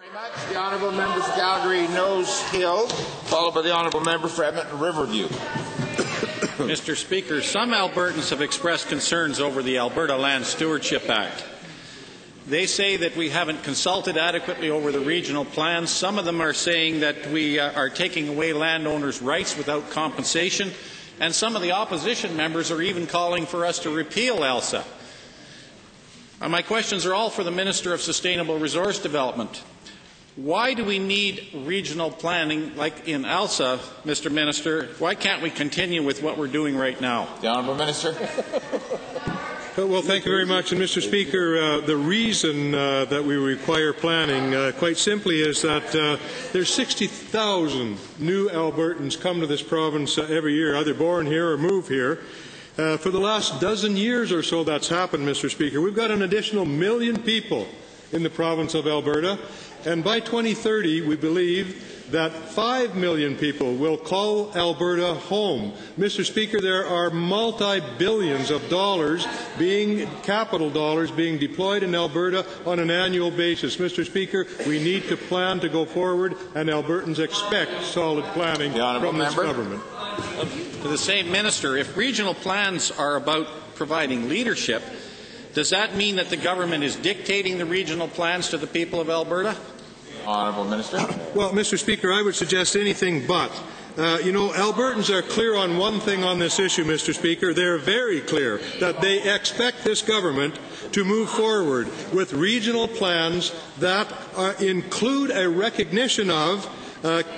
Very much. The honourable member for Calgary-Nose Hill, followed by the honourable member for Edmonton Riverview. Mr. Speaker, some Albertans have expressed concerns over the Alberta Land Stewardship Act. They say that we haven't consulted adequately over the regional plans. Some of them are saying that we are taking away landowners' rights without compensation, and some of the opposition members are even calling for us to repeal ELSA. My questions are all for the Minister of Sustainable Resource Development. Why do we need regional planning like in ELSA, Mr. Minister? Why can't we continue with what we're doing right now? The Honourable Minister. Well, thank you very much. And Mr. Speaker, the reason that we require planning, quite simply, is that there's 60,000 new Albertans come to this province every year, either born here or move here. For the last dozen years or so that's happened, Mr. Speaker. We've got an additional 1 million people in the province of Alberta, and by 2030 we believe that 5 million people will call Alberta home. Mr. Speaker, there are multi-billions of dollars capital dollars being deployed in Alberta on an annual basis. Mr. Speaker, we need to plan to go forward, and Albertans expect solid planning from this government. To the same minister, if regional plans are about providing leadership, does that mean that the government is dictating the regional plans to the people of Alberta? Honourable Minister. Well, Mr. Speaker, I would suggest anything but. Albertans are clear on one thing on this issue, Mr. Speaker. They're very clear that they expect this government to move forward with regional plans that include a recognition of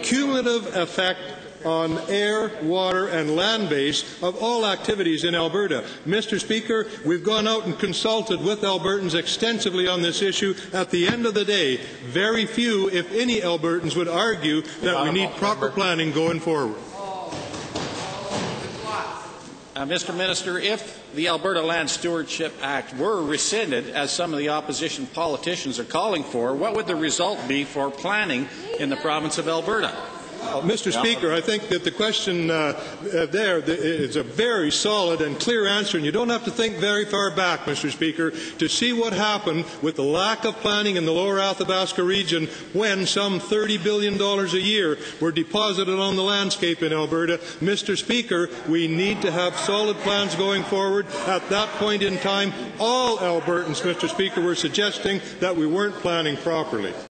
cumulative effect on air, water and land base of all activities in Alberta. Mr. Speaker, we've gone out and consulted with Albertans extensively on this issue. At the end of the day, very few, if any, Albertans would argue that we need proper planning going forward. Mr. Minister, if the Alberta Land Stewardship Act were rescinded, as some of the opposition politicians are calling for, what would the result be for planning in the province of Alberta? Mr. Speaker, I think that the question there is a very solid and clear answer, and you don't have to think very far back, Mr. Speaker, to see what happened with the lack of planning in the lower Athabasca region when some $30 billion a year were deposited on the landscape in Alberta. Mr. Speaker, we need to have solid plans going forward. At that point in time, all Albertans, Mr. Speaker, were suggesting that we weren't planning properly.